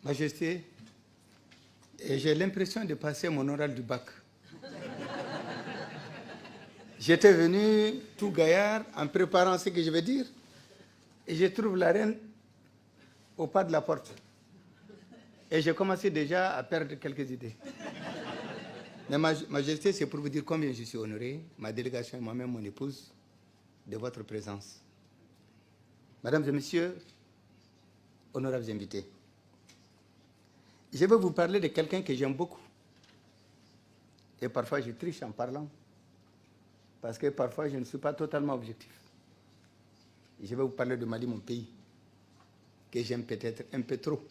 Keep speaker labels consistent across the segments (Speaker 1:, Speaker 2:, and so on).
Speaker 1: Majesté, j'ai l'impression de passer mon oral du bac. J'étais venu tout gaillard en préparant ce que je vais dire et je trouve la reine au pas de la porte. Et j'ai commencé déjà à perdre quelques idées. Mais Majesté, c'est pour vous dire combien je suis honoré, ma délégation et moi-même, mon épouse, de votre présence. Mesdames et messieurs, honorables invités, je vais vous parler de quelqu'un que j'aime beaucoup. Et parfois, je triche en parlant, parce que parfois, je ne suis pas totalement objectif. Je vais vous parler de Mali, mon pays, que j'aime peut-être un peu trop.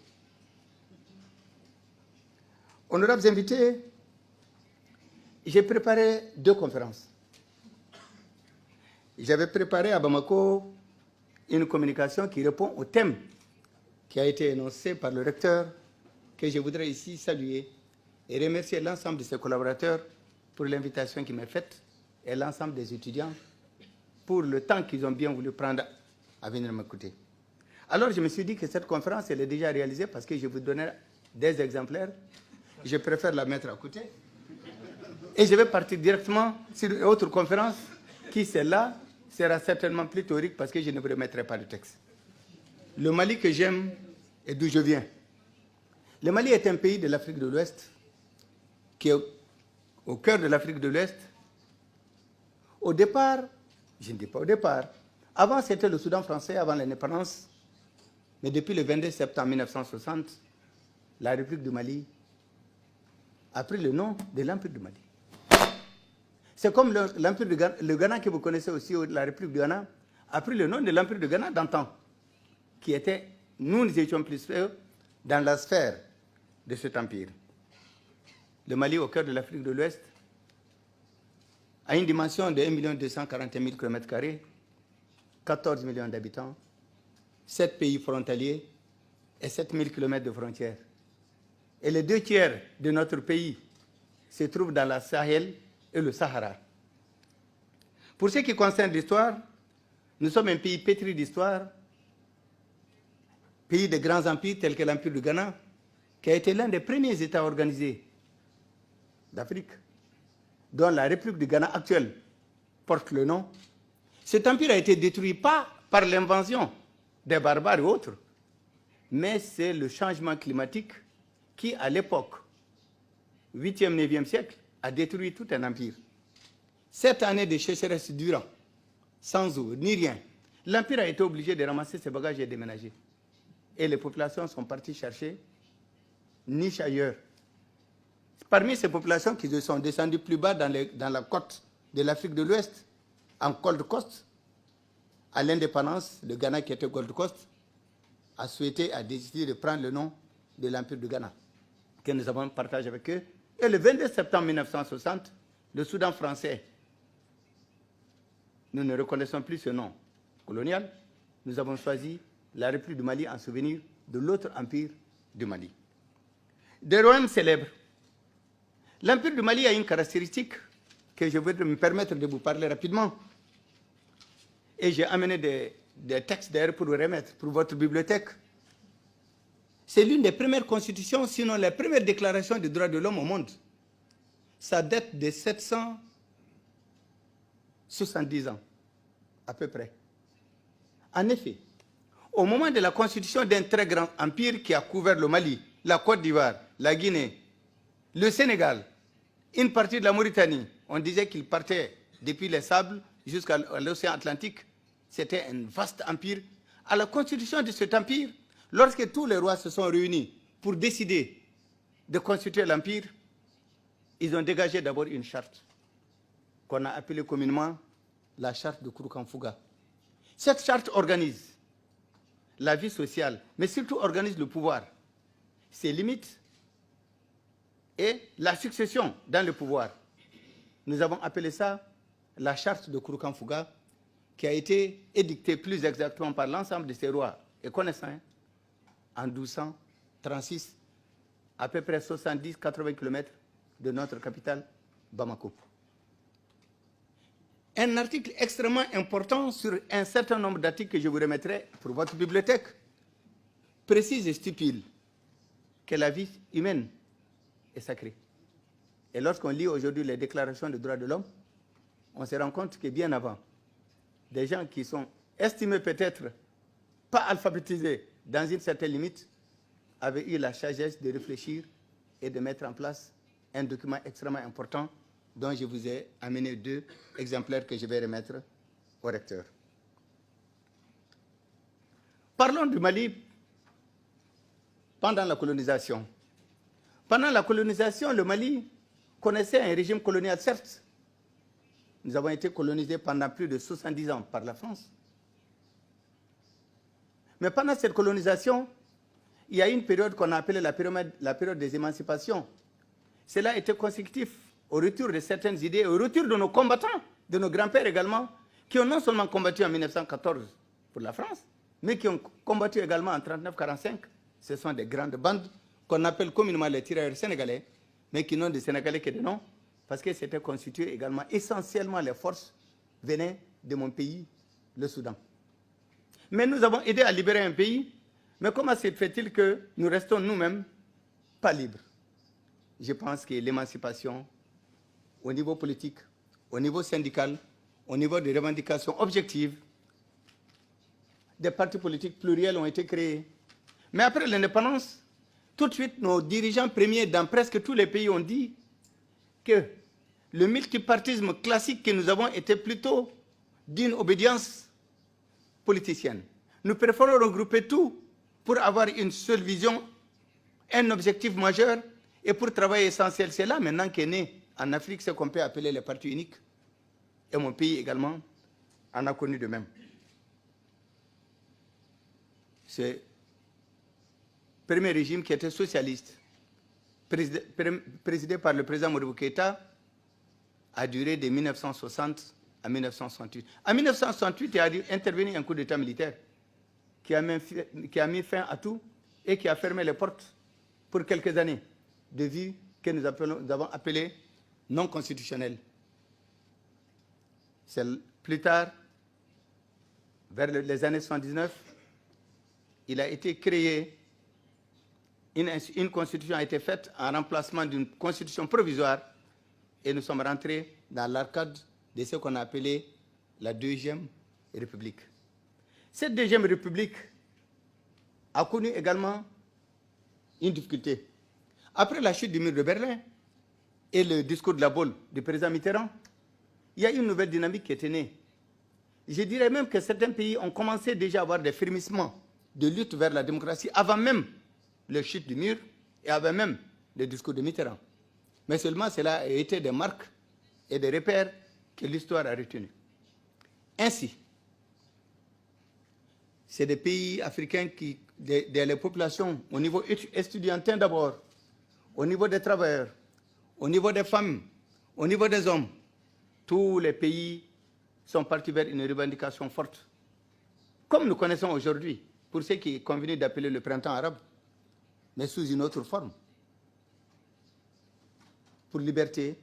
Speaker 1: Honorables invités, j'ai préparé 2 conférences. J'avais préparé à Bamako une communication qui répond au thème qui a été énoncé par le recteur, que je voudrais ici saluer et remercier l'ensemble de ses collaborateurs pour l'invitation qui m'est faite et l'ensemble des étudiants pour le temps qu'ils ont bien voulu prendre à venir m'écouter. Alors je me suis dit que cette conférence, elle est déjà réalisée parce que je vous donnais des exemplaires. Je préfère la mettre à côté. Et je vais partir directement sur une autre conférence qui, celle-là, sera certainement plus théorique parce que je ne vous remettrai pas le texte. Le Mali que j'aime et d'où je viens. Le Mali est un pays de l'Afrique de l'Ouest qui est au cœur de l'Afrique de l'Ouest. Au départ, je ne dis pas au départ, avant c'était le Soudan français, avant l'indépendance, mais depuis le 22 septembre 1960, la République du Mali a pris le nom de l'Empire du Mali. C'est comme l'Empire du Ghana, le Ghana que vous connaissez aussi, la République du Ghana, a pris le nom de l'Empire du Ghana d'antan, qui était, nous étions plus dans la sphère de cet empire. Le Mali, au cœur de l'Afrique de l'Ouest, a une dimension de 1 241 000 km², 14 millions d'habitants, 7 pays frontaliers et 7 000 km de frontières. Et les 2 tiers de notre pays se trouvent dans la Sahel et le Sahara. Pour ce qui concerne l'histoire, nous sommes un pays pétri d'histoire, pays de grands empires tels que l'Empire du Ghana, qui a été l'un des premiers États organisés d'Afrique, dont la République du Ghana actuelle porte le nom. Cet empire a été détruit pas par l'invention des barbares et autres, mais c'est le changement climatique qui, à l'époque, 8e, 9e siècle, a détruit tout un empire. 7 années de sécheresse durant, sans eau, ni rien, l'empire a été obligé de ramasser ses bagages et de déménager. Et les populations sont parties chercher niche ailleurs. Parmi ces populations qui sont descendues plus bas dans la côte de l'Afrique de l'Ouest, en Gold Coast, à l'indépendance, le Ghana qui était Gold Coast a décidé de prendre le nom de l'Empire du Ghana, que nous avons partagé avec eux. Et le 22 septembre 1960, le Soudan français, nous ne reconnaissons plus ce nom colonial, nous avons choisi la République du Mali en souvenir de l'autre empire du Mali. Des royaumes célèbres. L'Empire du Mali a une caractéristique que je voudrais me permettre de vous parler rapidement. Et j'ai amené des textes d'ailleurs pour vous remettre, pour votre bibliothèque. C'est l'une des premières constitutions, sinon la première déclaration des droits de l'homme au monde. Ça date de 770 ans, à peu près. En effet, au moment de la constitution d'un très grand empire qui a couvert le Mali, la Côte d'Ivoire, la Guinée, le Sénégal, une partie de la Mauritanie, on disait qu'il partait depuis les sables jusqu'à l'océan Atlantique. C'était un vaste empire. À la constitution de cet empire, lorsque tous les rois se sont réunis pour décider de constituer l'empire, ils ont dégagé d'abord une charte qu'on a appelée communément la charte de Kouroukanfouga. Cette charte organise la vie sociale, mais surtout organise le pouvoir, ses limites et la succession dans le pouvoir. Nous avons appelé ça la charte de Kouroukanfouga, qui a été édictée plus exactement par l'ensemble de ces rois et connaissants en 1236, à peu près 70-80 km de notre capitale, Bamako. Un article extrêmement important sur un certain nombre d'articles que je vous remettrai pour votre bibliothèque précise et stipule que la vie humaine est sacrée. Et lorsqu'on lit aujourd'hui les déclarations des droits de l'homme, on se rend compte que bien avant, des gens qui sont estimés peut-être pas alphabétisés dans une certaine limite, avaient eu la sagesse de réfléchir et de mettre en place un document extrêmement important dont je vous ai amené 2 exemplaires que je vais remettre au recteur. Parlons du Mali pendant la colonisation. Pendant la colonisation, le Mali connaissait un régime colonial, certes. Nous avons été colonisés pendant plus de 70 ans par la France. Mais pendant cette colonisation, il y a une période qu'on a appelée la période des émancipations. Cela était consécutif au retour de certaines idées, au retour de nos combattants, de nos grands-pères également, qui ont non seulement combattu en 1914 pour la France, mais qui ont combattu également en 1939-1945. Ce sont des grandes bandes qu'on appelle communément les tirailleurs sénégalais, mais qui n'ont de Sénégalais que des noms, parce que c'était constitué également, essentiellement les forces venaient de mon pays, le Soudan. Mais nous avons aidé à libérer un pays, mais comment se fait-il que nous restons nous-mêmes pas libres? Je pense que l'émancipation, au niveau politique, au niveau syndical, au niveau des revendications objectives, des partis politiques pluriels ont été créés. Mais après l'indépendance, tout de suite, nos dirigeants premiers dans presque tous les pays ont dit que le multipartisme classique que nous avons était plutôt d'une obédience politicienne. Nous préférons regrouper tout pour avoir une seule vision, un objectif majeur et pour travailler essentiel. C'est là maintenant qu'est né en Afrique ce qu'on peut appeler les partis uniques. Et mon pays également en a connu de même. Ce premier régime qui était socialiste, présidé par le président Modibo Keïta, a duré de 1960 à 1968. En 1968, il y a intervenu un coup d'État militaire qui a mis fin à tout et qui a fermé les portes pour quelques années de vie que nous avons appelées non constitutionnelles. Plus tard, vers les années 79, il a été créé, une constitution a été faite en remplacement d'une constitution provisoire et nous sommes rentrés dans l'arcade de ce qu'on a appelé la Deuxième République. Cette Deuxième République a connu également une difficulté. Après la chute du mur de Berlin et le discours de la Baule du président Mitterrand, il y a une nouvelle dynamique qui était née. Je dirais même que certains pays ont commencé déjà à avoir des frémissements de lutte vers la démocratie avant même la chute du mur et avant même le discours de Mitterrand. Mais seulement cela a été des marques et des repères que l'histoire a retenus. Ainsi, c'est des pays africains qui, les populations, au niveau estudiantin d'abord, au niveau des travailleurs, au niveau des femmes, au niveau des hommes, tous les pays sont partis vers une revendication forte. Comme nous connaissons aujourd'hui, pour ce qui est convenu d'appeler le printemps arabe, mais sous une autre forme, pour liberté,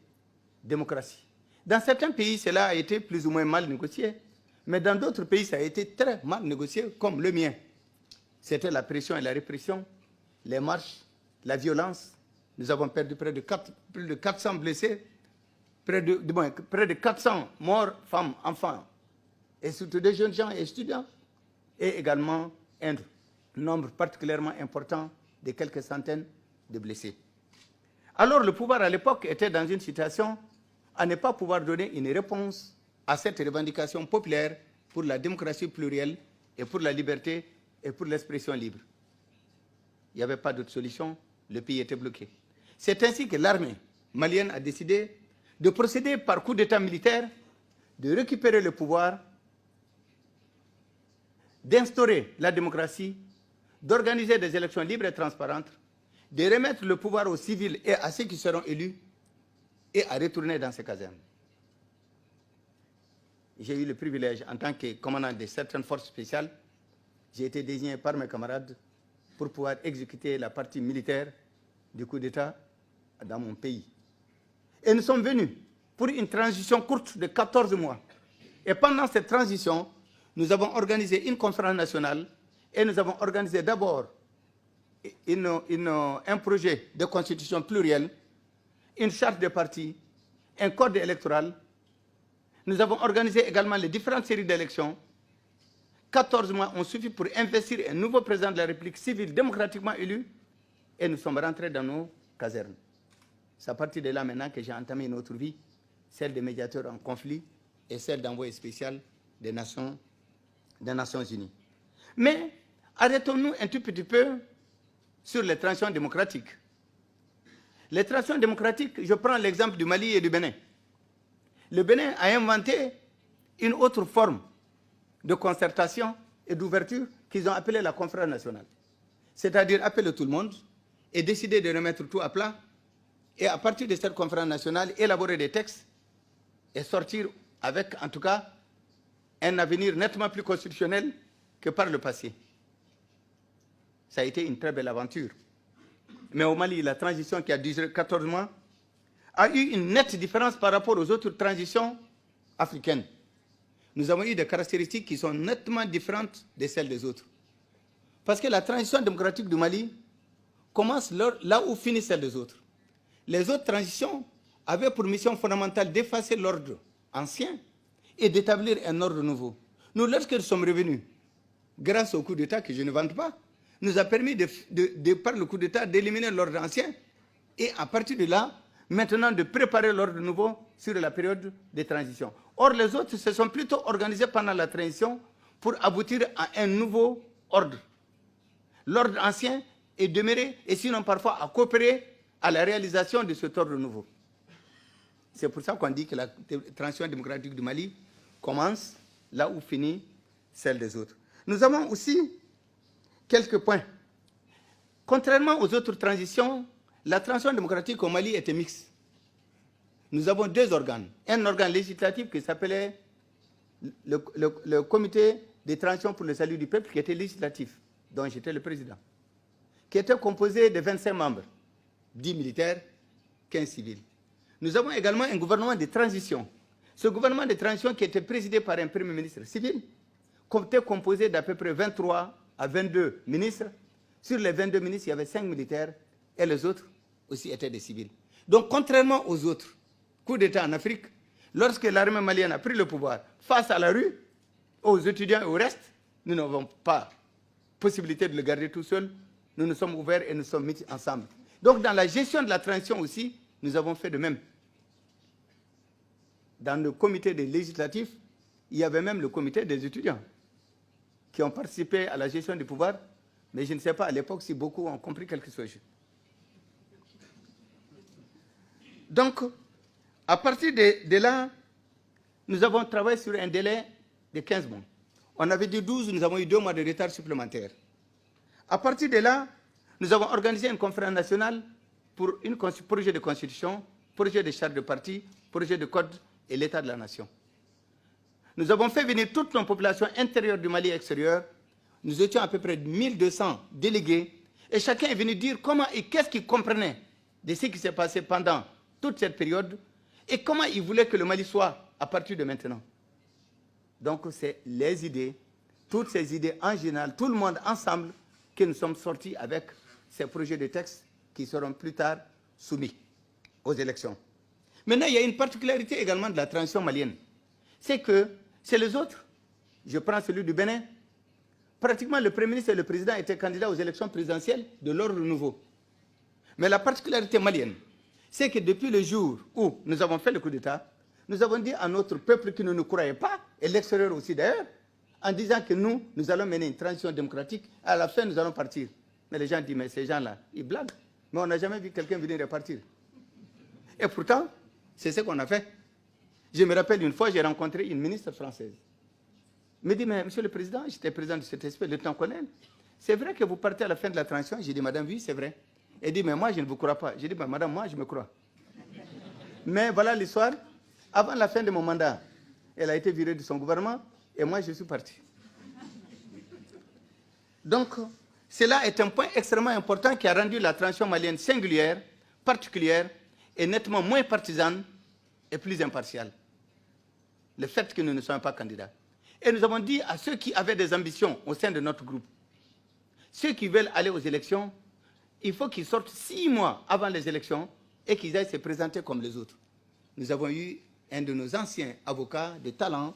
Speaker 1: démocratie. Dans certains pays, cela a été plus ou moins mal négocié, mais dans d'autres pays, ça a été très mal négocié, comme le mien. C'était la pression et la répression, les marches, la violence. Nous avons perdu plus de 400 blessés, près de 400 morts, femmes, enfants, et surtout des jeunes gens et étudiants, et également un nombre particulièrement important de quelques centaines de blessés. Alors le pouvoir à l'époque était dans une situation à ne pas pouvoir donner une réponse à cette revendication populaire pour la démocratie plurielle et pour la liberté et pour l'expression libre. Il n'y avait pas d'autre solution, le pays était bloqué. C'est ainsi que l'armée malienne a décidé de procéder par coup d'État militaire, de récupérer le pouvoir, d'instaurer la démocratie, d'organiser des élections libres et transparentes, de remettre le pouvoir aux civils et à ceux qui seront élus et à retourner dans ces casernes. J'ai eu le privilège, en tant que commandant de certaines forces spéciales, j'ai été désigné par mes camarades pour pouvoir exécuter la partie militaire du coup d'État dans mon pays. Et nous sommes venus pour une transition courte de 14 mois. Et pendant cette transition, nous avons organisé une conférence nationale et nous avons organisé d'abord un projet de constitution plurielle, une charte de parti, un code électoral. Nous avons organisé également les différentes séries d'élections. 14 mois ont suffi pour investir un nouveau président de la République civile démocratiquement élu et nous sommes rentrés dans nos casernes. C'est à partir de là maintenant que j'ai entamé une autre vie, celle des médiateurs en conflit et celle d'envoyé spécial des Nations Unies. Mais arrêtons-nous un tout petit peu sur les transitions démocratiques. Les transitions démocratiques, je prends l'exemple du Mali et du Bénin. Le Bénin a inventé une autre forme de concertation et d'ouverture qu'ils ont appelée la conférence nationale. C'est-à-dire appeler tout le monde et décider de remettre tout à plat et à partir de cette conférence nationale, élaborer des textes et sortir avec, en tout cas, un avenir nettement plus constitutionnel que par le passé. Ça a été une très belle aventure. Mais au Mali, la transition qui a duré 14 mois a eu une nette différence par rapport aux autres transitions africaines. Nous avons eu des caractéristiques qui sont nettement différentes de celles des autres. Parce que la transition démocratique du Mali commence là où finit celle des autres. Les autres transitions avaient pour mission fondamentale d'effacer l'ordre ancien et d'établir un ordre nouveau. Nous, lorsque nous sommes revenus, grâce au coup d'État que je ne vante pas, nous a permis, par le coup d'État, d'éliminer l'ordre ancien et à partir de là, maintenant de préparer l'ordre nouveau sur la période de transition. Or, les autres se sont plutôt organisés pendant la transition pour aboutir à un nouveau ordre. L'ordre ancien est demeuré et sinon parfois à coopérer à la réalisation de cet ordre nouveau. C'est pour ça qu'on dit que la transition démocratique du Mali commence là où finit celle des autres. Nous avons aussi quelques points. Contrairement aux autres transitions, la transition démocratique au Mali était mixte. Nous avons deux organes. Un organe législatif qui s'appelait le comité de transition pour le salut du peuple, qui était législatif, dont j'étais le président, qui était composé de 25 membres, 10 militaires, 15 civils. Nous avons également un gouvernement de transition. Ce gouvernement de transition qui était présidé par un premier ministre civil, était composé d'à peu près 23 à 22 ministres. Sur les 22 ministres, il y avait 5 militaires et les autres aussi étaient des civils. Donc, contrairement aux autres coups d'État en Afrique, lorsque l'armée malienne a pris le pouvoir face à la rue, aux étudiants et au reste, nous n'avons pas possibilité de le garder tout seul. Nous nous sommes ouverts et nous sommes mis ensemble. Donc, dans la gestion de la transition aussi, nous avons fait de même. Dans le comité des législatifs, il y avait même le comité des étudiants qui ont participé à la gestion du pouvoir, mais je ne sais pas à l'époque si beaucoup ont compris quelque chose. Donc, à partir de là, nous avons travaillé sur un délai de 15 mois. On avait dit 12, nous avons eu 2 mois de retard supplémentaire. À partir de là, nous avons organisé une conférence nationale pour un projet de constitution, projet de charte de parti, projet de code et l'état de la nation. Nous avons fait venir toutes nos populations intérieures du Mali et extérieures. Nous étions à peu près 1200 délégués et chacun est venu dire comment et qu'est-ce qu'il comprenait de ce qui s'est passé pendant toute cette période et comment il voulait que le Mali soit à partir de maintenant. Donc c'est les idées, toutes ces idées en général, tout le monde ensemble, que nous sommes sortis avec ces projets de texte qui seront plus tard soumis aux élections. Maintenant, il y a une particularité également de la transition malienne. C'est que c'est les autres. Je prends celui du Bénin. Pratiquement, le Premier ministre et le Président étaient candidats aux élections présidentielles de l'ordre nouveau. Mais la particularité malienne, c'est que depuis le jour où nous avons fait le coup d'État, nous avons dit à notre peuple qui ne nous croyait pas, et l'extérieur aussi d'ailleurs, en disant que nous allons mener une transition démocratique, à la fin, nous allons partir. Mais les gens disent, mais ces gens-là, ils blaguent. Mais on n'a jamais vu quelqu'un venir repartir. Et pourtant, c'est ce qu'on a fait. Je me rappelle une fois, j'ai rencontré une ministre française. Elle me dit, mais monsieur le président, j'étais président de cet espèce, le temps colonel. C'est vrai que vous partez à la fin de la transition? J'ai dit, madame, oui, c'est vrai. Elle dit, mais moi, je ne vous crois pas. J'ai dit, madame, moi, je me crois. Mais voilà l'histoire. Avant la fin de mon mandat, elle a été virée de son gouvernement et moi, je suis parti. Donc, cela est un point extrêmement important qui a rendu la transition malienne singulière, particulière et nettement moins partisane et plus impartiale. Le fait que nous ne soyons pas candidats. Et nous avons dit à ceux qui avaient des ambitions au sein de notre groupe, ceux qui veulent aller aux élections, il faut qu'ils sortent 6 mois avant les élections et qu'ils aillent se présenter comme les autres. Nous avons eu un de nos anciens avocats de talent,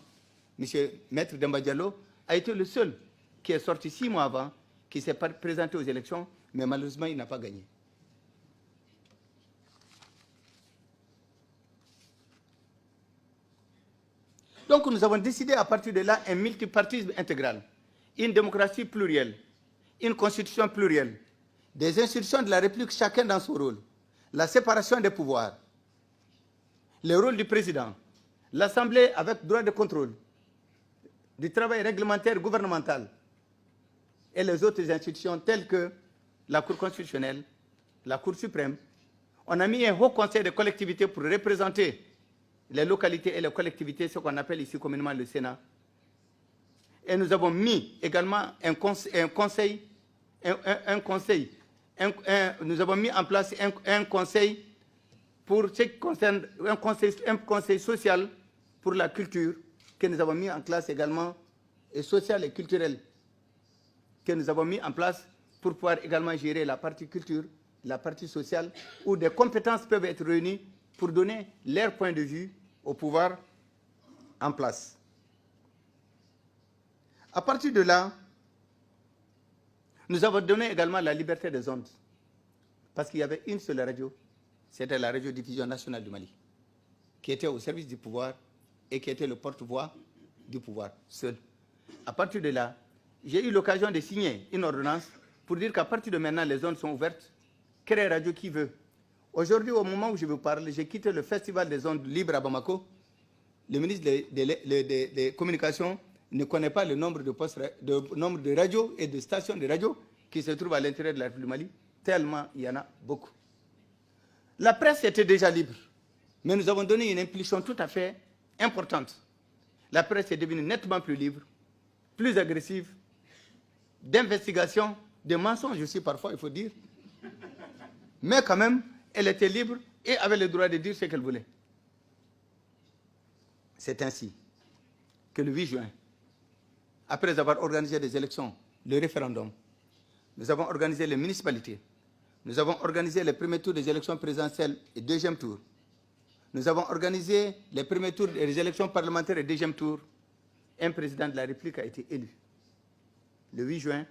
Speaker 1: M. Maître Demba Diallo, a été le seul qui est sorti 6 mois avant, qui s'est présenté aux élections, mais malheureusement, il n'a pas gagné. Donc nous avons décidé à partir de là un multipartisme intégral, une démocratie plurielle, une constitution plurielle, des institutions de la République, chacun dans son rôle, la séparation des pouvoirs, le rôle du président, l'Assemblée avec droit de contrôle, du travail réglementaire gouvernemental et les autres institutions telles que la Cour constitutionnelle, la Cour suprême. On a mis un haut conseil de collectivités pour représenter les localités et les collectivités, ce qu'on appelle ici communément le Sénat. Et nous avons mis également nous avons mis en place un conseil pour ce qui concerne un conseil social pour la culture que nous avons mis en place également, et social et culturel, que nous avons mis en place pour pouvoir également gérer la partie culture, la partie sociale, où des compétences peuvent être réunies pour donner leur point de vue au pouvoir en place. À partir de là, nous avons donné également la liberté des ondes, parce qu'il y avait une seule radio, c'était la radiodiffusion nationale du Mali, qui était au service du pouvoir et qui était le porte-voix du pouvoir seul. À partir de là, j'ai eu l'occasion de signer une ordonnance pour dire qu'à partir de maintenant, les zones sont ouvertes, créer radio qui veut. Aujourd'hui, au moment où je vous parle, j'ai quitté le Festival des ondes libres à Bamako. Le ministre des Communications ne connaît pas le nombre de radios et de stations de radio qui se trouvent à l'intérieur de la République du Mali, tellement il y en a beaucoup. La presse était déjà libre, mais nous avons donné une impulsion tout à fait importante. La presse est devenue nettement plus libre, plus agressive, d'investigation, de mensonges aussi parfois, il faut dire. Mais quand même, elle était libre et avait le droit de dire ce qu'elle voulait. C'est ainsi que le 8 juin, après avoir organisé des élections, le référendum, nous avons organisé les municipalités, nous avons organisé les premiers tours des élections présidentielles et deuxième tour, nous avons organisé les premiers tours des élections parlementaires et deuxième tour. Un président de la République a été élu. Le 8 juin,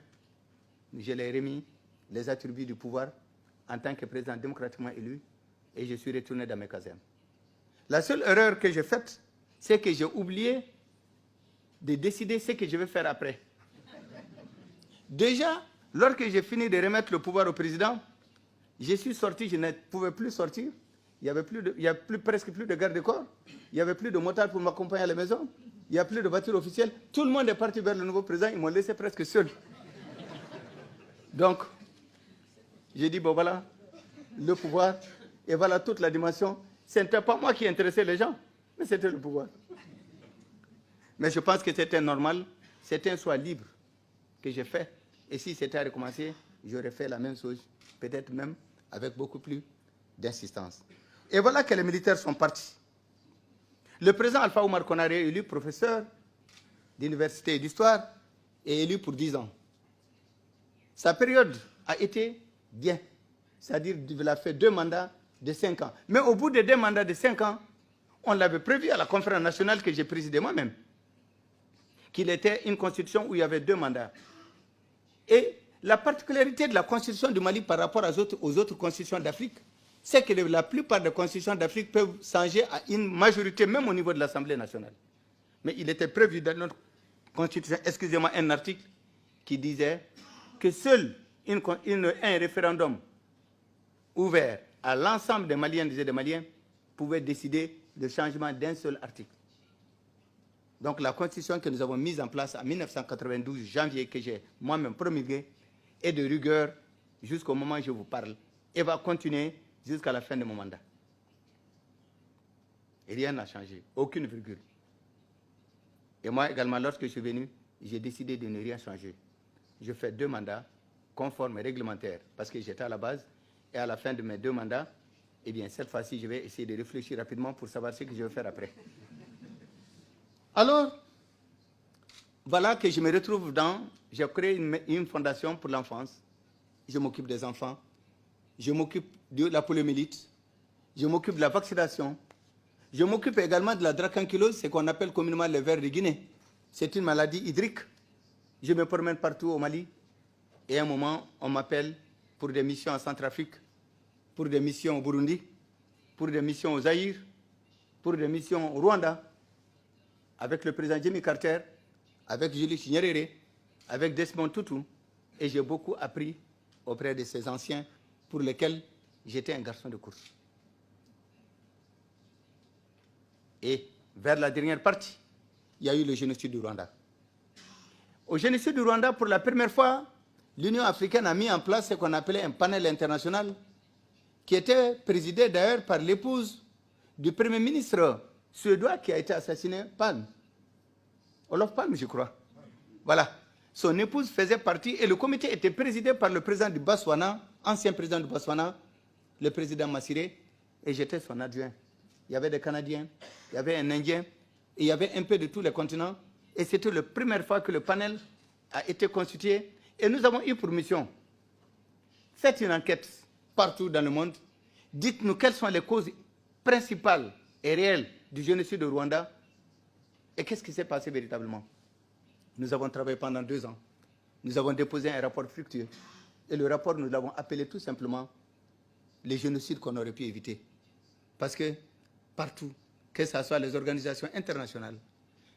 Speaker 1: je l'ai remis les attributs du pouvoir en tant que président démocratiquement élu et je suis retourné dans mes casernes. La seule erreur que j'ai faite, c'est que j'ai oublié de décider ce que je vais faire après. Déjà, lorsque j'ai fini de remettre le pouvoir au président, je suis sorti, je ne pouvais plus sortir. Il n'y a presque plus de garde-corps. Il n'y avait plus de motards pour m'accompagner à la maison. Il n'y a plus de voiture officielle. Tout le monde est parti vers le nouveau président. Ils m'ont laissé presque seul. Donc, j'ai dit, bon voilà, le pouvoir, et voilà toute la dimension. Ce n'était pas moi qui intéressais les gens, mais c'était le pouvoir. Mais je pense que c'était normal, c'était un choix libre que j'ai fait. Et si c'était à recommencer, j'aurais fait la même chose, peut-être même avec beaucoup plus d'insistance. Et voilà que les militaires sont partis. Le président Alpha Oumar Konaré est élu professeur d'université d'histoire et élu pour 10 ans. Sa période a été bien, c'est-à-dire qu'il a fait 2 mandats de 5 ans. Mais au bout de 2 mandats de 5 ans, on l'avait prévu à la conférence nationale que j'ai présidée moi-même, qu'il était une constitution où il y avait 2 mandats. Et la particularité de la constitution du Mali par rapport aux autres constitutions d'Afrique, c'est que la plupart des constitutions d'Afrique peuvent changer à une majorité, même au niveau de l'Assemblée nationale. Mais il était prévu dans notre constitution, excusez-moi, un article qui disait que seul un référendum ouvert à l'ensemble des Maliennes et des Maliens pouvait décider le changement d'un seul article. Donc la constitution que nous avons mise en place en 1992, janvier, que j'ai moi-même promulguée, est de rigueur jusqu'au moment où je vous parle et va continuer jusqu'à la fin de mon mandat. Et rien n'a changé, aucune virgule. Et moi également, lorsque je suis venu, j'ai décidé de ne rien changer. Je fais 2 mandats conformes et réglementaires parce que j'étais à la base. Et à la fin de mes 2 mandats, eh bien, cette fois-ci, je vais essayer de réfléchir rapidement pour savoir ce que je vais faire après. Alors, voilà que je me retrouve j'ai créé une fondation pour l'enfance. Je m'occupe des enfants. je m'occupe de la poliomyélite, je m'occupe de la vaccination, je m'occupe également de la dracunculose, ce qu'on appelle communément le ver de Guinée. C'est une maladie hydrique. Je me promène partout au Mali et à un moment, on m'appelle pour des missions en Centrafrique, pour des missions au Burundi, pour des missions au Zaïre, pour des missions au Rwanda, avec le président Jimmy Carter, avec Julius Nyerere, avec Desmond Tutu, et j'ai beaucoup appris auprès de ces anciens pour lesquels j'étais un garçon de course. Et vers la dernière partie, il y a eu le génocide du Rwanda. Au génocide du Rwanda, pour la première fois, l'Union africaine a mis en place ce qu'on appelait un panel international, qui était présidé d'ailleurs par l'épouse du Premier ministre suédois qui a été assassiné, Palme. Olof Palme, je crois. Voilà. Son épouse faisait partie, et le comité était présidé par le président du Botswana, ancien président du Botswana, le président Massiré, et j'étais son adjoint. Il y avait des Canadiens, il y avait un Indien, et il y avait un peu de tous les continents, et c'était la première fois que le panel a été constitué, et nous avons eu pour mission, faites une enquête partout dans le monde, dites-nous quelles sont les causes principales et réelles du génocide au Rwanda, et qu'est-ce qui s'est passé véritablement. Nous avons travaillé pendant 2 ans. Nous avons déposé un rapport fructueux. Et le rapport, nous l'avons appelé tout simplement les génocides qu'on aurait pu éviter. Parce que partout, que ce soit les organisations internationales,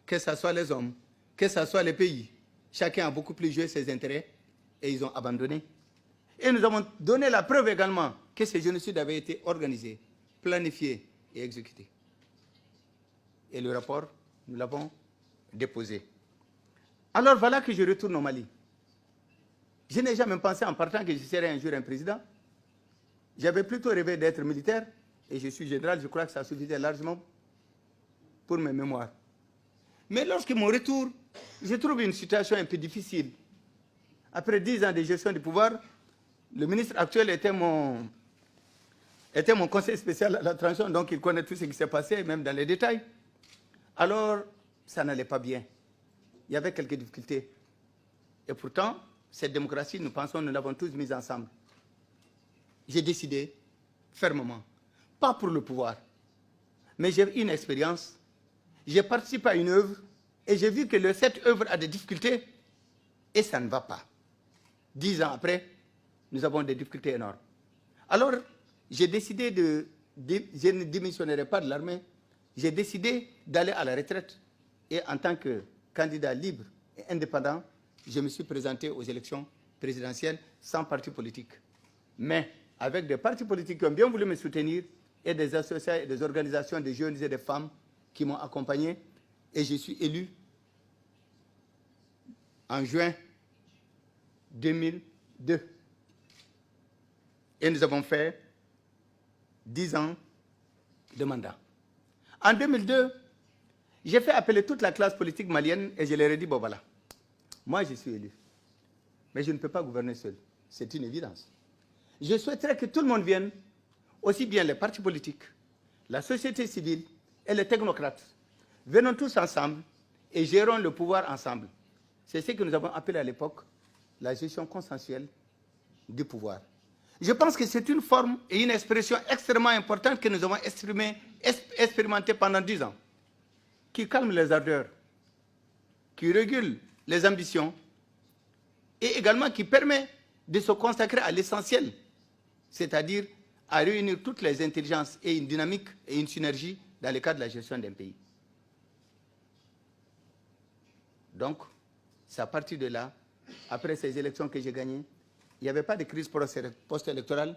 Speaker 1: que ce soit les hommes, que ce soit les pays, chacun a beaucoup plus joué ses intérêts et ils ont abandonné. Et nous avons donné la preuve également que ces génocides avaient été organisés, planifiés et exécutés. Et le rapport, nous l'avons déposé. Alors voilà que je retourne au Mali. Je n'ai jamais pensé en partant que je serais un jour un président. J'avais plutôt rêvé d'être militaire et je suis général, je crois que ça suffisait largement pour mes mémoires. Mais lorsque mon retour, je trouve une situation un peu difficile. Après 10 ans de gestion du pouvoir, le ministre actuel était mon conseiller spécial à la transition, donc il connaît tout ce qui s'est passé, même dans les détails. Alors, ça n'allait pas bien. Il y avait quelques difficultés. Et pourtant, cette démocratie, nous pensons, nous l'avons tous mise ensemble. J'ai décidé fermement, pas pour le pouvoir, mais j'ai eu une expérience, j'ai participé à une œuvre et j'ai vu que cette œuvre a des difficultés et ça ne va pas. 10 ans après, nous avons des difficultés énormes. Alors, j'ai décidé je ne démissionnerai pas de l'armée, j'ai décidé d'aller à la retraite et en tant que candidat libre et indépendant, je me suis présenté aux élections présidentielles sans parti politique. Mais avec des partis politiques qui ont bien voulu me soutenir et des associations et des organisations de jeunes et de femmes qui m'ont accompagné. Et je suis élu en juin 2002. Et nous avons fait 10 ans de mandat. En 2002, j'ai fait appeler toute la classe politique malienne et je leur ai dit, bon voilà, moi je suis élu, mais je ne peux pas gouverner seul, c'est une évidence. Je souhaiterais que tout le monde vienne, aussi bien les partis politiques, la société civile et les technocrates. Venons tous ensemble et gérons le pouvoir ensemble. C'est ce que nous avons appelé à l'époque la gestion consensuelle du pouvoir. Je pense que c'est une forme et une expression extrêmement importante que nous avons expérimentée pendant 10 ans, qui calme les ardeurs, qui régule les ambitions et également qui permet de se consacrer à l'essentiel, c'est-à-dire à réunir toutes les intelligences et une dynamique et une synergie dans le cadre de la gestion d'un pays. Donc, c'est à partir de là, après ces élections que j'ai gagnées, il n'y avait pas de crise post-électorale,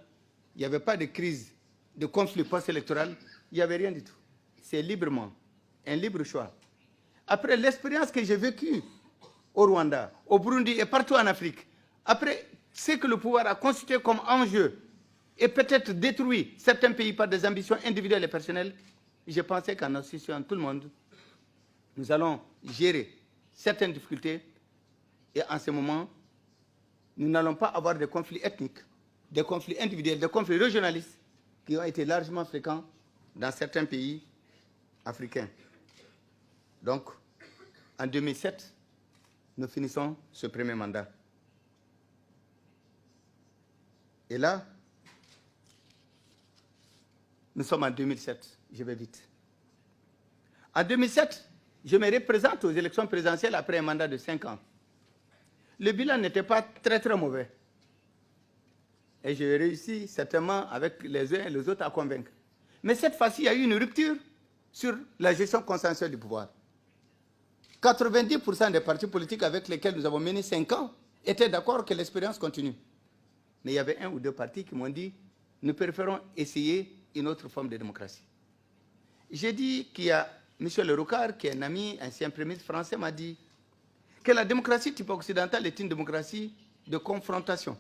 Speaker 1: il n'y avait pas de crise de conflit post-électoral, il n'y avait rien du tout. C'est librement, un libre choix. Après l'expérience que j'ai vécue au Rwanda, au Burundi et partout en Afrique, après ce que le pouvoir a constitué comme enjeu et peut-être détruit certains pays par des ambitions individuelles et personnelles, je pensais qu'en associant tout le monde, nous allons gérer certaines difficultés et en ce moment, nous n'allons pas avoir de conflits ethniques, des conflits individuels, des conflits régionalistes qui ont été largement fréquents dans certains pays africains. Donc, en 2007, nous finissons ce premier mandat. Et là, Nous sommes en 2007, je vais vite. En 2007, je me représente aux élections présidentielles après un mandat de 5 ans. Le bilan n'était pas très mauvais. Et j'ai réussi certainement avec les uns et les autres à convaincre. Mais cette fois-ci, il y a eu une rupture sur la gestion consensuelle du pouvoir. 90% des partis politiques avec lesquels nous avons mené 5 ans étaient d'accord que l'expérience continue. Mais il y avait un ou deux partis qui m'ont dit « Nous préférons essayer une autre forme de démocratie ». J'ai dit qu'il y a M. Le Rocard, qui est un ami, ancien premier ministre français, m'a dit que la démocratie type occidentale est une démocratie de confrontation.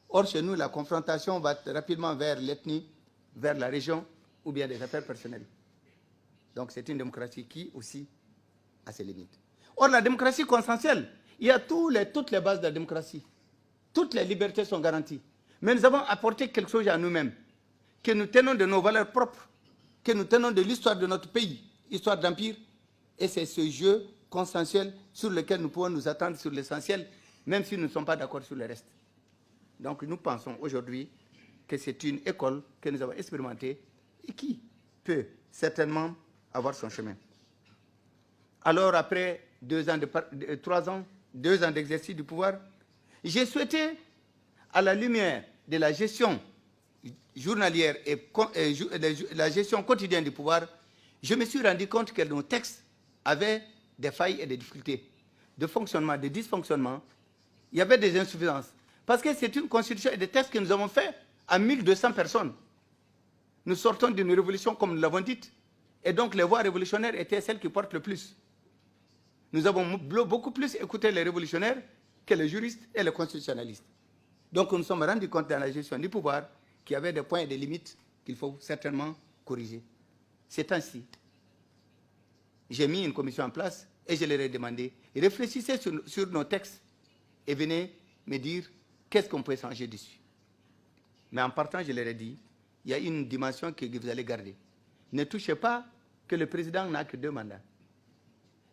Speaker 1: Or, chez nous, la confrontation va rapidement vers l'ethnie, vers la région ou bien des affaires personnelles. Donc, c'est une démocratie qui aussi a ses limites. Or, la démocratie consensuelle, il y a toutes les bases de la démocratie. Toutes les libertés sont garanties. Mais nous avons apporté quelque chose à nous-mêmes, que nous tenons de nos valeurs propres, que nous tenons de l'histoire de notre pays, histoire d'empire, et c'est ce jeu consensuel sur lequel nous pouvons nous attendre sur l'essentiel, même si nous ne sommes pas d'accord sur le reste. Donc nous pensons aujourd'hui que c'est une école que nous avons expérimentée et qui peut certainement avoir son chemin. Alors après 3 ans d'exercice du pouvoir, j'ai souhaité, à la lumière de la gestion journalière et la gestion quotidienne du pouvoir, je me suis rendu compte que nos textes avaient des failles et des difficultés de fonctionnement, de dysfonctionnement. Il y avait des insuffisances. Parce que c'est une constitution et des textes que nous avons faits à 1200 personnes. Nous sortons d'une révolution, comme nous l'avons dit, et donc les voix révolutionnaires étaient celles qui portent le plus. Nous avons beaucoup plus écouté les révolutionnaires que les juristes et les constitutionnalistes. Donc nous nous sommes rendus compte dans la gestion du pouvoir qu'il y avait des points et des limites qu'il faut certainement corriger. C'est ainsi. J'ai mis une commission en place et je leur ai demandé, réfléchissez sur nos textes et venez me dire qu'est-ce qu'on peut changer dessus. Mais en partant, je leur ai dit, il y a une dimension que vous allez garder. Ne touchez pas que le président n'a que 2 mandats.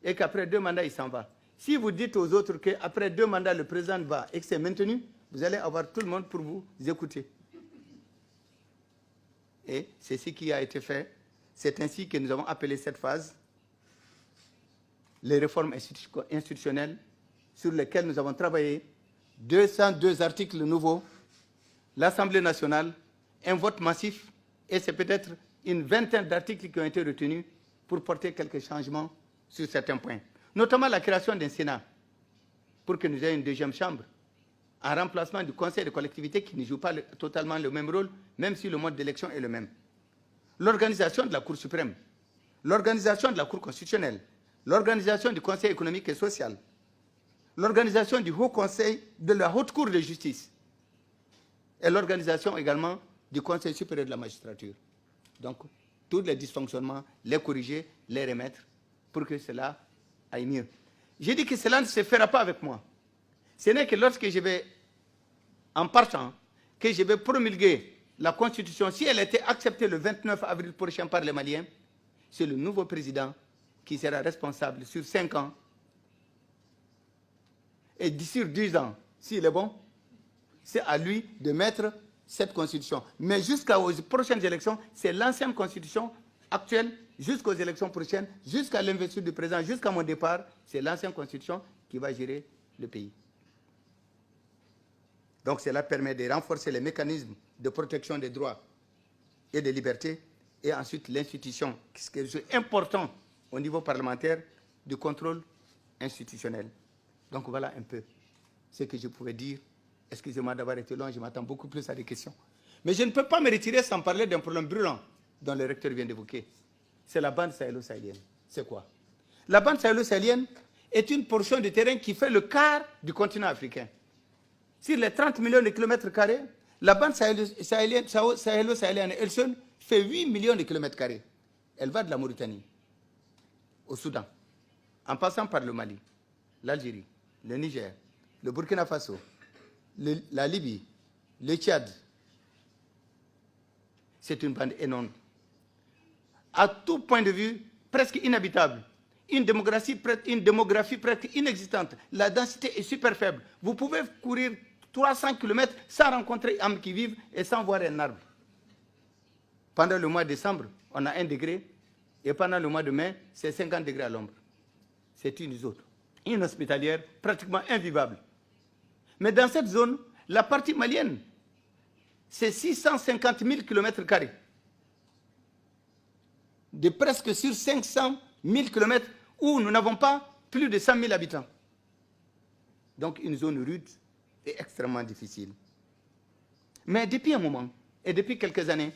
Speaker 1: Et qu'après 2 mandats, il s'en va. Si vous dites aux autres qu'après 2 mandats, le président va et que c'est maintenu, vous allez avoir tout le monde pour vous écouter. Et c'est ce qui a été fait. C'est ainsi que nous avons appelé cette phase les réformes institutionnelles sur lesquelles nous avons travaillé. 202 articles nouveaux, l'Assemblée nationale, un vote massif, et c'est peut-être une vingtaine d'articles qui ont été retenus pour porter quelques changements sur certains points. Notamment la création d'un Sénat, pour que nous ayons une 2e chambre, en remplacement du Conseil de collectivité qui ne joue pas totalement le même rôle, même si le mode d'élection est le même. L'organisation de la Cour suprême, l'organisation de la Cour constitutionnelle, l'organisation du Conseil économique et social, l'organisation du Haut Conseil de la Haute Cour de justice et l'organisation également du Conseil supérieur de la magistrature. Donc, tous les dysfonctionnements, les corriger, les remettre pour que cela aille mieux. J'ai dit que cela ne se fera pas avec moi. Ce n'est que lorsque je vais, en partant, que je vais promulguer la Constitution, si elle était acceptée le 29 avril prochain par les Maliens, c'est le nouveau président qui sera responsable sur 5 ans. Et d'ici 10 ans, s'il est bon, c'est à lui de mettre cette constitution. Mais jusqu'aux prochaines élections, c'est l'ancienne constitution actuelle, jusqu'aux élections prochaines, jusqu'à l'investiture du président, jusqu'à mon départ, c'est l'ancienne constitution qui va gérer le pays. Donc cela permet de renforcer les mécanismes de protection des droits et des libertés, et ensuite l'institution, ce qui est important au niveau parlementaire, du contrôle institutionnel. Donc voilà un peu ce que je pouvais dire. Excusez-moi d'avoir été long, je m'attends beaucoup plus à des questions. Mais je ne peux pas me retirer sans parler d'un problème brûlant dont le recteur vient d'évoquer. C'est la bande sahélo-sahélienne. C'est quoi? La bande sahélo-sahélienne est une portion de terrain qui fait le quart du continent africain. Sur les 30 millions de kilomètres carrés, la bande sahélo-sahélienne, elle seule, fait 8 millions de kilomètres carrés. Elle va de la Mauritanie au Soudan, en passant par le Mali, l'Algérie, le Niger, le Burkina Faso, la Libye, le Tchad. C'est une bande énorme. À tout point de vue, presque inhabitable. Une démographie presque inexistante. La densité est super faible. Vous pouvez courir 300 km sans rencontrer âmes qui vivent et sans voir un arbre. Pendant le mois de décembre, on a 1 degré, et pendant le mois de mai, c'est 50 degrés à l'ombre. C'est une zone inhospitalière, pratiquement invivable. Mais dans cette zone, la partie malienne, c'est 650 000 km². De presque sur 500 000 km où nous n'avons pas plus de 100 000 habitants. Donc une zone rude et extrêmement difficile. Mais depuis un moment, et depuis quelques années,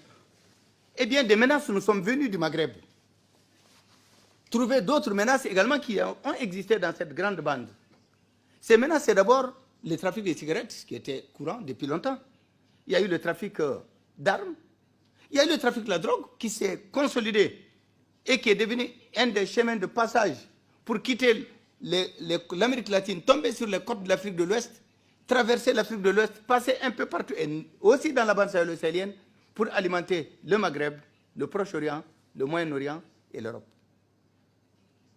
Speaker 1: eh bien, des menaces nous sommes venues du Maghreb. Trouver d'autres menaces également qui ont existé dans cette grande bande. Ces menaces, c'est d'abord le trafic de cigarettes, qui était courant depuis longtemps. Il y a eu le trafic d'armes. Il y a eu le trafic de la drogue, qui s'est consolidé et qui est devenu un des chemins de passage pour quitter l'Amérique latine, tomber sur les côtes de l'Afrique de l'Ouest, traverser l'Afrique de l'Ouest, passer un peu partout, et aussi dans la bande sahélo-sahélienne, pour alimenter le Maghreb, le Proche-Orient, le Moyen-Orient et l'Europe.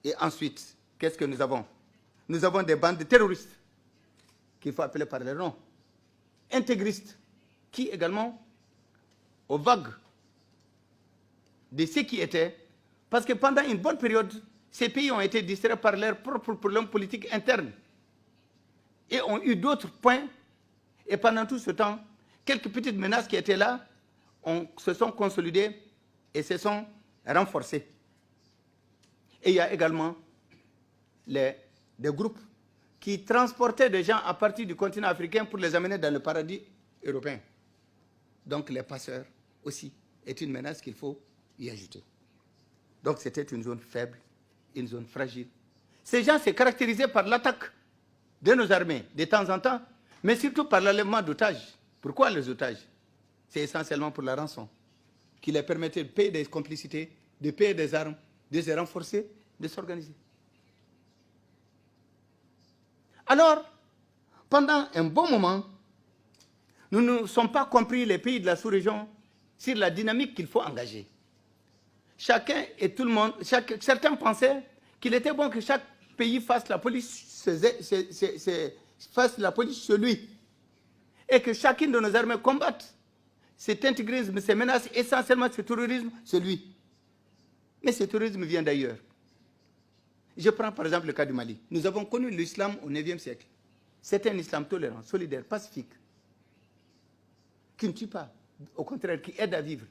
Speaker 1: Et ensuite, qu'est-ce que nous avons? Nous avons des bandes terroristes, qu'il faut appeler par leur nom, intégristes, qui également, aux vagues de ce qui était, parce que pendant une bonne période, ces pays ont été distraits par leurs propres problèmes politiques internes et ont eu d'autres points. Et pendant tout ce temps, quelques petites menaces qui étaient là se sont consolidées et se sont renforcées. Et il y a également des groupes qui transportaient des gens à partir du continent africain pour les amener dans le paradis européen. Donc les passeurs aussi est une menace qu'il faut y ajouter. Donc c'était une zone faible, une zone fragile. Ces gens se caractérisaient par l'attaque de nos armées de temps en temps, mais surtout par l'enlèvement d'otages. Pourquoi les otages? C'est essentiellement pour la rançon, qui les permettait de payer des complicités, de payer des armes, de se renforcer, de s'organiser. Alors, pendant un bon moment, nous ne sommes pas compris, les pays de la sous-région, sur la dynamique qu'il faut engager. Chacun et tout le monde, certains pensaient qu'il était bon que chaque pays fasse la police, fasse la police chez lui, et que chacune de nos armées combatte cet intégrisme, ces menaces, essentiellement ce terrorisme, c'est lui. Mais ce terrorisme vient d'ailleurs. Je prends par exemple le cas du Mali. Nous avons connu l'islam au IXe siècle. C'est un islam tolérant, solidaire, pacifique, qui ne tue pas, au contraire, qui aide à vivre.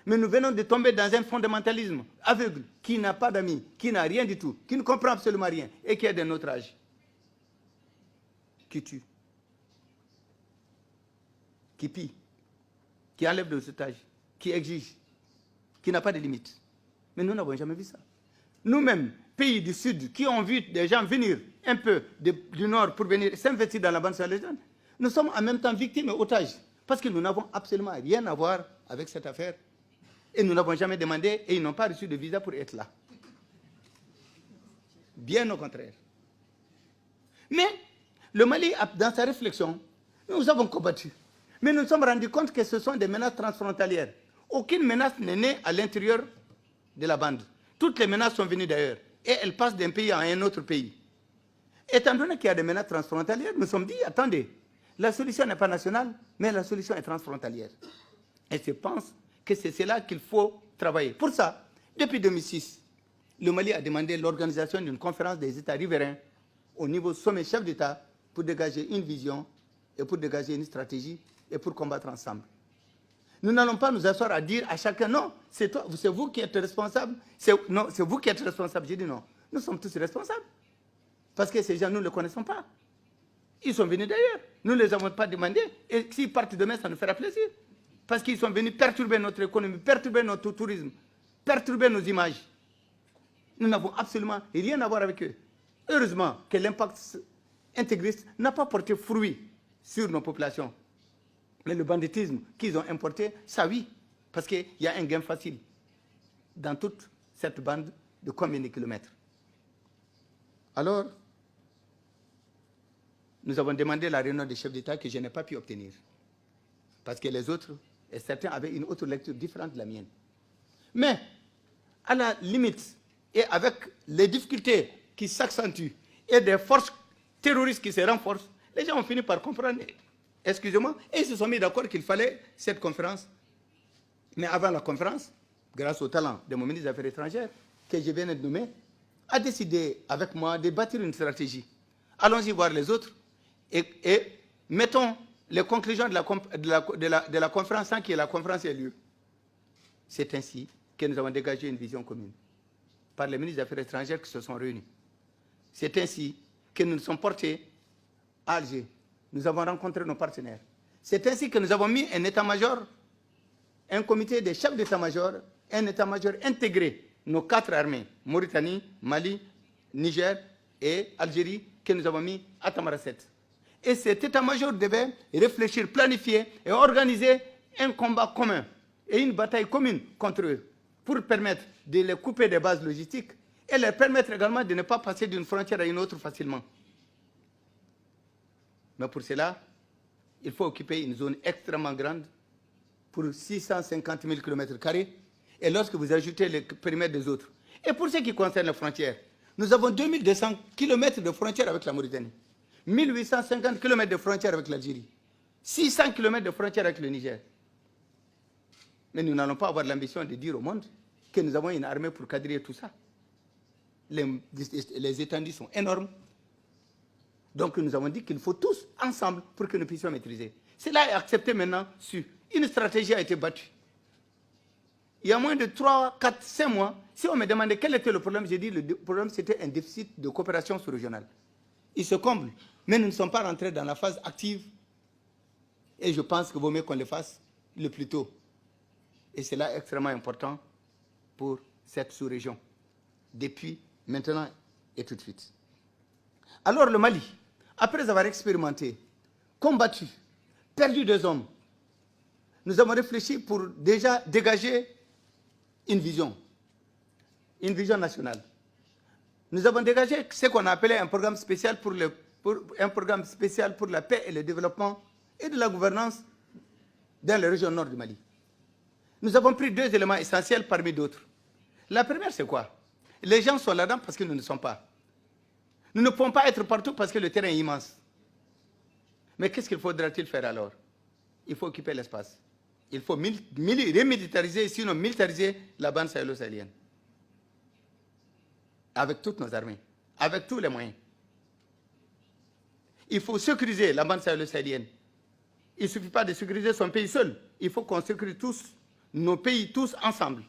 Speaker 1: Mais nous venons de tomber dans un fondamentalisme aveugle, qui n'a pas d'amis, qui n'a rien du tout, qui ne comprend absolument rien, et qui est de notre âge, qui tue, qui pille, qui enlève de cet âge, qui exige, qui n'a pas de limites. Mais nous n'avons jamais vu ça. Nous-mêmes, pays du Sud, qui ont vu des gens venir un peu du Nord pour venir s'investir dans la bande sahélienne, nous sommes en même temps victimes et otages, parce que nous n'avons absolument rien à voir avec cette affaire. Et nous n'avons jamais demandé, et ils n'ont pas reçu de visa pour être là. Bien au contraire. Mais le Mali, dans sa réflexion, nous avons combattu. Mais nous nous sommes rendus compte que ce sont des menaces transfrontalières. Aucune menace n'est née à l'intérieur de la bande. Toutes les menaces sont venues d'ailleurs. Et elles passent d'un pays à un autre pays. Étant donné qu'il y a des menaces transfrontalières, nous nous sommes dit, attendez, la solution n'est pas nationale, mais la solution est transfrontalière. Et je pense que c'est cela qu'il faut travailler. Pour ça, depuis 2006, le Mali a demandé l'organisation d'une conférence des États riverains au niveau sommet chef d'État pour dégager une vision et pour dégager une stratégie et pour combattre ensemble. Nous n'allons pas nous asseoir à dire à chacun, non, c'est vous qui êtes responsable, non, c'est vous qui êtes responsable. J'ai dit non, nous sommes tous responsables. Parce que ces gens, nous ne les connaissons pas. Ils sont venus d'ailleurs, nous ne les avons pas demandés. Et s'ils partent demain, ça nous fera plaisir. Parce qu'ils sont venus perturber notre économie, perturber notre tourisme, perturber nos images. Nous n'avons absolument rien à voir avec eux. Heureusement que l'impact intégriste n'a pas porté fruit sur nos populations. Mais le banditisme qu'ils ont importé, ça oui, parce qu'il y a un gain facile dans toute cette bande de combien de kilomètres. Alors, nous avons demandé la réunion des chefs d'État que je n'ai pas pu obtenir. Parce que les autres, et certains avaient une autre lecture différente de la mienne. Mais, à la limite, et avec les difficultés qui s'accentuent et des forces terroristes qui se renforcent, les gens ont fini par comprendre, excusez-moi, et ils se sont mis d'accord qu'il fallait cette conférence Mais avant la conférence, grâce au talent de mon ministre des Affaires étrangères, que je viens de nommer, a décidé avec moi de bâtir une stratégie. Allons-y voir les autres et mettons les conclusions de la conférence sans que la conférence ait lieu. C'est ainsi que nous avons dégagé une vision commune par les ministres des Affaires étrangères qui se sont réunis. C'est ainsi que nous nous sommes portés à Alger. Nous avons rencontré nos partenaires. C'est ainsi que nous avons mis un état-major, un comité des chefs d'état-major, un état-major intégré, nos 4 armées, Mauritanie, Mali, Niger et Algérie, que nous avons mis à Tamarasset. Et cet état-major devait réfléchir, planifier et organiser un combat commun et une bataille commune contre eux pour permettre de les couper des bases logistiques et leur permettre également de ne pas passer d'une frontière à une autre facilement. Mais pour cela, il faut occuper une zone extrêmement grande pour 650 000 km². Et lorsque vous ajoutez les périmètres des autres. Et pour ce qui concerne les frontières, nous avons 2200 km de frontières avec la Mauritanie, 1850 km de frontières avec l'Algérie, 600 km de frontières avec le Niger. Mais nous n'allons pas avoir l'ambition de dire au monde que nous avons une armée pour quadriller tout ça. Les étendues sont énormes. Donc nous avons dit qu'il faut tous ensemble pour que nous puissions maîtriser. Cela est accepté maintenant. Une stratégie a été battue. Il y a moins de 3, 4, 5 mois, si on me demandait quel était le problème, j'ai dit que le problème c'était un déficit de coopération sous-régionale. Il se comble, mais nous ne sommes pas rentrés dans la phase active. Et je pense qu'il vaut mieux qu'on le fasse le plus tôt. Et c'est là extrêmement important pour cette sous-région, depuis maintenant et tout de suite. Alors le Mali, après avoir expérimenté, combattu, perdu 2 hommes, nous avons réfléchi pour déjà dégager une vision nationale. Nous avons dégagé ce qu'on a appelé un programme spécial pour la paix et le développement et de la gouvernance dans la région nord du Mali. Nous avons pris 2 éléments essentiels parmi d'autres. La première, c'est quoi? Les gens sont là-dedans parce que nous ne sommes pas. Nous ne pouvons pas être partout parce que le terrain est immense. Mais qu'est-ce qu'il faudra-t-il faire alors? Il faut occuper l'espace. Il faut remilitariser, sinon militariser la bande sahélo-sahélienne. Avec toutes nos armées, avec tous les moyens. Il faut sécuriser la bande sahélo-sahélienne. Il ne suffit pas de sécuriser son pays seul. Il faut qu'on sécurise tous, nos pays tous ensemble.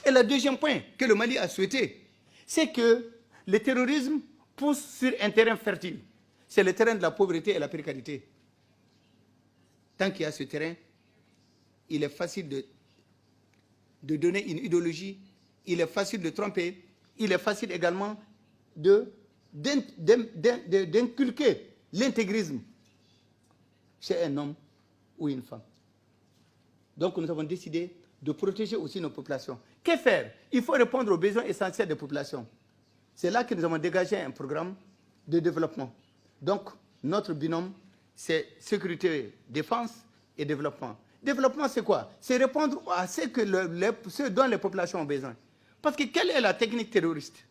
Speaker 1: Et le deuxième point que le Mali a souhaité, c'est que le terrorisme pousse sur un terrain fertile. C'est le terrain de la pauvreté et la précarité. Tant qu'il y a ce terrain, il est facile de donner une idéologie, il est facile de tromper, il est facile également d'inculquer l'intégrisme chez un homme ou une femme. Donc nous avons décidé de protéger aussi nos populations. Que faire? Il faut répondre aux besoins essentiels des populations. C'est là que nous avons dégagé un programme de développement. Donc notre binôme, c'est sécurité, défense et développement. Développement, c'est quoi? C'est répondre à ce dont les populations ont besoin. Parce que quelle est la technique terroriste?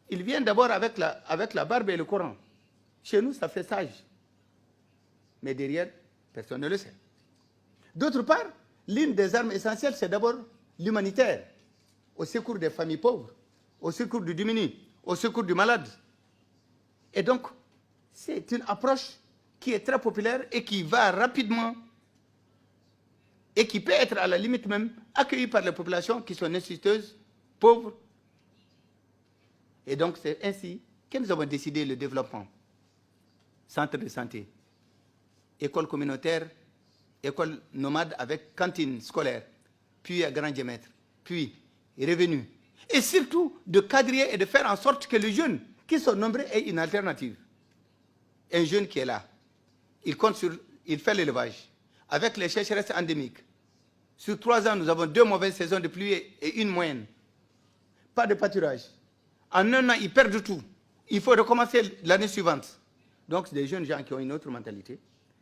Speaker 1: Il vient d'abord avec la barbe et le Coran. Chez nous, ça fait sage. Mais derrière, personne ne le sait. D'autre part, l'une des armes essentielles, c'est d'abord l'humanitaire, au secours des familles pauvres, au secours du démuni, au secours du malade. Et donc, c'est une approche qui est très populaire et qui va rapidement et qui peut être à la limite même accueillie par les populations qui sont nécessiteuses, pauvres. Et donc, c'est ainsi que nous avons décidé le développement. Centre de santé, école communautaire, école nomade avec cantine scolaire, puis à grand diamètre, puis revenus. Et surtout, de quadriller et de faire en sorte que les jeunes qui sont nombreux aient une alternative. Un jeune qui est là, il fait l'élevage. Avec les sécheresses endémiques, sur 3 ans, nous avons 2 mauvaises saisons de pluie et une moyenne. Pas de pâturage. En 1 an, ils perdent tout. Il faut recommencer l'année suivante. Donc, c'est des jeunes gens qui ont une autre mentalité,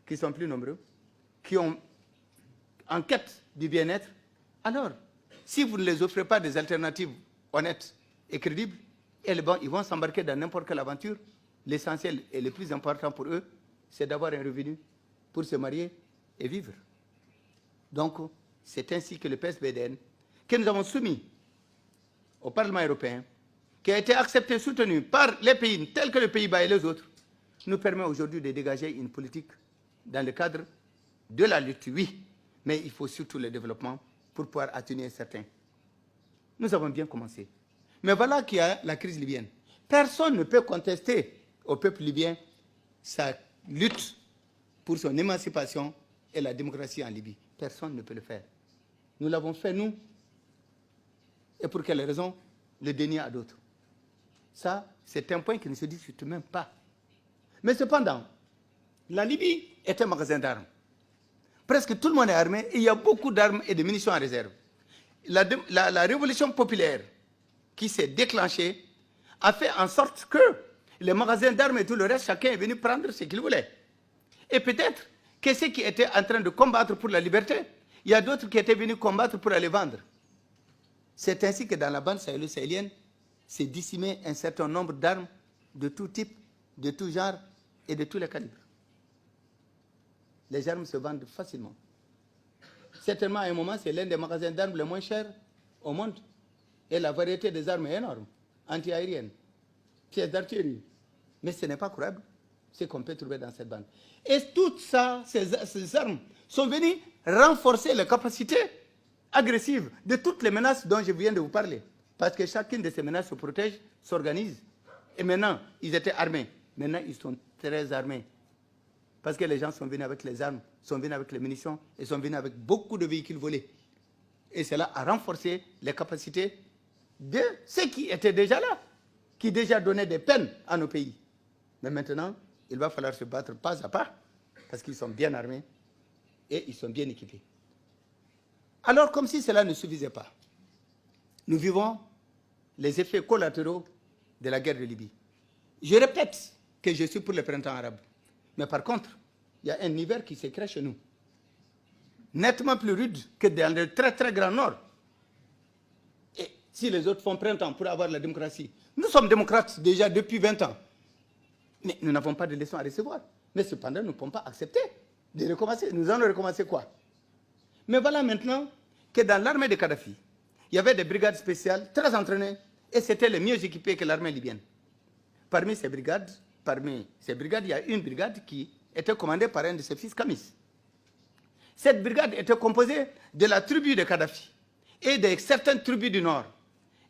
Speaker 1: qui sont plus nombreux, qui ont en quête du bien-être. Alors, si vous ne les offrez pas des alternatives honnêtes et crédibles, ils vont s'embarquer dans n'importe quelle aventure. L'essentiel et le plus important pour eux, c'est d'avoir un revenu pour se marier et vivre. Donc, c'est ainsi que le PSBDN, que nous avons soumis au Parlement européen, qui a été accepté, soutenu par les pays tels que le Pays-Bas et les autres, nous permet aujourd'hui de dégager une politique dans le cadre de la lutte, oui, mais il faut surtout le développement pour pouvoir atténuer certains. Nous avons bien commencé. Mais voilà qu'il y a la crise libyenne. Personne ne peut contester au peuple libyen sa lutte pour son émancipation et la démocratie en Libye. Personne ne peut le faire. Nous l'avons fait, nous. Et pour quelle raison? Le dénier à d'autres. Ça, c'est un point qui ne se discute même pas. Mais cependant, la Libye est un magasin d'armes. Presque tout le monde est armé et il y a beaucoup d'armes et de munitions en réserve. La révolution populaire qui s'est déclenchée a fait en sorte que les magasins d'armes et tout le reste, chacun est venu prendre ce qu'il voulait. Et peut-être que ceux qui étaient en train de combattre pour la liberté, il y a d'autres qui étaient venus combattre pour aller vendre. C'est ainsi que dans la bande sahélo-sahélienne s'est dissimé un certain nombre d'armes de tout type, de tout genre et de tous les calibres. Les armes se vendent facilement. Certainement, à un moment, c'est l'un des magasins d'armes les moins chers au monde. Et la variété des armes est énorme. Anti-aériennes, pièces d'artillerie. Mais ce n'est pas croyable ce qu'on peut trouver dans cette bande. Et toutes ça, ces armes sont venues renforcer les capacités agressives de toutes les menaces dont je viens de vous parler. Parce que chacune de ces menaces se protège, s'organise. Et maintenant, ils étaient armés. Maintenant, ils sont très armés. Parce que les gens sont venus avec les armes, sont venus avec les munitions et sont venus avec beaucoup de véhicules volés. Et cela a renforcé les capacités de ceux qui étaient déjà là, qui déjà donnaient des peines à nos pays. Mais maintenant, il va falloir se battre pas à pas, parce qu'ils sont bien armés et ils sont bien équipés. Alors, comme si cela ne suffisait pas, nous vivons les effets collatéraux de la guerre de Libye. Je répète que je suis pour le printemps arabe. Mais par contre, il y a un hiver qui se crée chez nous, nettement plus rude que dans le très très grand nord. Et si les autres font printemps pour avoir la démocratie, nous sommes démocrates déjà depuis 20 ans. Mais nous n'avons pas de leçons à recevoir. Mais cependant, nous ne pouvons pas accepter de recommencer. Nous allons recommencer quoi? Mais voilà maintenant que dans l'armée de Kadhafi, il y avait des brigades spéciales très entraînées et c'était les mieux équipés que l'armée libyenne. Parmi ces brigades, il y a une brigade qui était commandée par un de ses fils, Kamis. Cette brigade était composée de la tribu de Kadhafi et de certaines tribus du Nord,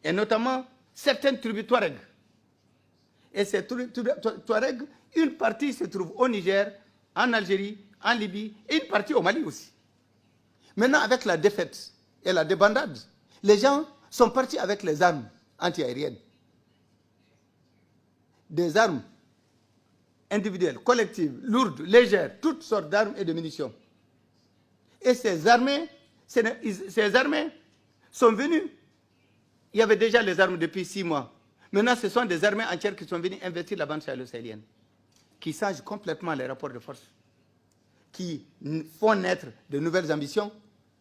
Speaker 1: et notamment certaines tribus Touareg. Et ces Touareg, une partie se trouve au Niger, en Algérie, en Libye, et une partie au Mali aussi. Maintenant, avec la défaite et la débandade, les gens sont partis avec les armes antiaériennes. Des armes individuelles, collectives, lourdes, légères, toutes sortes d'armes et de munitions. Et ces armées sont venues. Il y avait déjà les armes depuis 6 mois. Maintenant, ce sont des armées entières qui sont venues investir la bande sahélo-sahélienne, qui changent complètement les rapports de force, qui font naître de nouvelles ambitions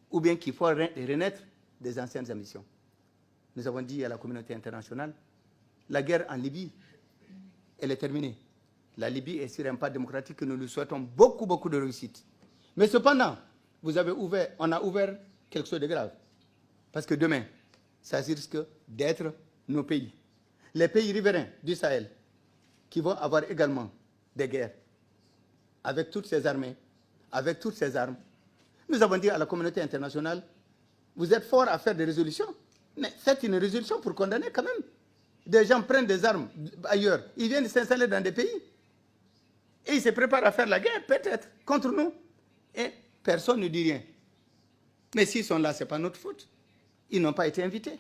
Speaker 1: ou bien qui font renaître des anciennes ambitions. Nous avons dit à la communauté internationale, la guerre en Libye, elle est terminée. La Libye est sur un pas démocratique que nous lui souhaitons beaucoup, beaucoup de réussite. Mais cependant, on a ouvert quelque chose de grave. Parce que demain, ça risque d'être nos pays. Les pays riverains du Sahel, qui vont avoir également des guerres, avec toutes ces armées, avec toutes ces armes. Nous avons dit à la communauté internationale, vous êtes forts à faire des résolutions, mais faites une résolution pour condamner quand même. Des gens prennent des armes ailleurs, ils viennent s'installer dans des pays, et ils se préparent à faire la guerre, peut-être, contre nous. Et personne ne dit rien. Mais s'ils sont là, ce n'est pas notre faute. Ils n'ont pas été invités.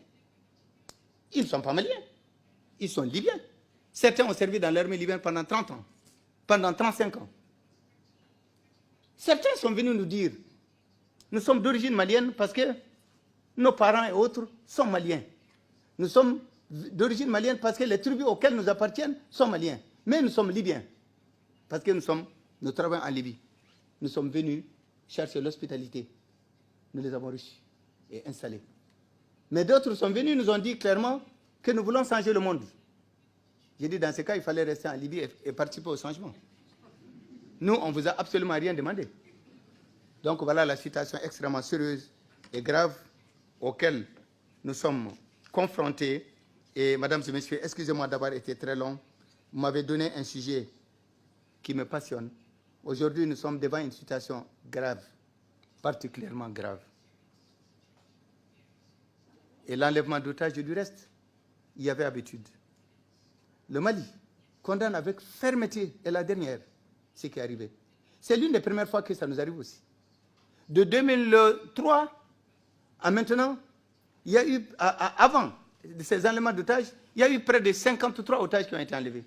Speaker 1: Ils ne sont pas maliens. Ils sont libyens. Certains ont servi dans l'armée libyenne pendant 30 ans, pendant 35 ans. Certains sont venus nous dire, nous sommes d'origine malienne parce que nos parents et autres sont maliens. Nous sommes d'origine malienne parce que les tribus auxquelles nous appartiennent sont maliens. Mais nous sommes libyens parce que nous travaillons en Libye. Nous sommes venus chercher l'hospitalité. Nous les avons reçus et installés. Mais d'autres sont venus, nous ont dit clairement que nous voulons changer le monde. J'ai dit, dans ce cas, il fallait rester en Libye et participer au changement. Nous, on ne vous a absolument rien demandé. Donc voilà la situation extrêmement sérieuse et graves auxquels nous sommes confrontés. Et mesdames et messieurs, excusez-moi d'avoir été très long. Vous m'avez donné un sujet qui me passionne. Aujourd'hui, nous sommes devant une situation grave, particulièrement grave. Et l'enlèvement d'otages, du reste, il y avait habitude. Le Mali condamne avec fermeté, et la dernière, ce qui est arrivé. C'est l'une des premières fois que ça nous arrive aussi. De 2003 à maintenant, il y a eu, avant ces enlèvements d'otages, il y a eu près de 53 otages qui ont été enlevés.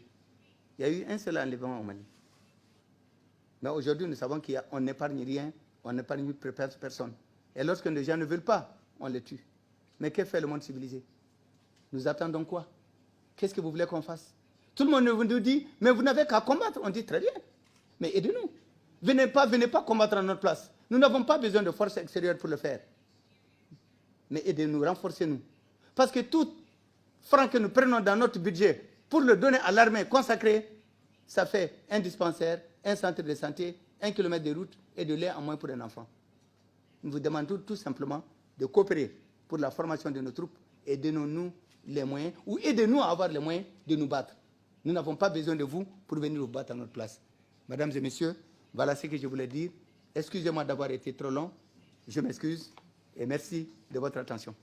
Speaker 1: Il y a eu un seul enlèvement au Mali. Mais aujourd'hui, nous savons qu'on n'épargne rien, on n'épargne personne. Et lorsque les gens ne veulent pas, on les tue. Mais que fait le monde civilisé? Nous attendons quoi? Qu'est-ce que vous voulez qu'on fasse? Tout le monde nous dit, mais vous n'avez qu'à combattre. On dit très bien, mais aidez-nous. Venez pas combattre à notre place. Nous n'avons pas besoin de forces extérieures pour le faire. Mais aidez-nous, renforcez-nous. Parce que tout franc que nous prenons dans notre budget pour le donner à l'armée consacrée, ça fait un dispensaire, un centre de santé, 1 kilomètre de route et de lait en moins pour un enfant. Nous vous demandons tout simplement de coopérer pour la formation de nos troupes et donnons-nous les moyens, ou aidez-nous à avoir les moyens de nous battre. Nous n'avons pas besoin de vous pour venir vous battre à notre place. Mesdames et messieurs, voilà ce que je voulais dire. Excusez-moi d'avoir été trop long. Je m'excuse et merci de votre attention.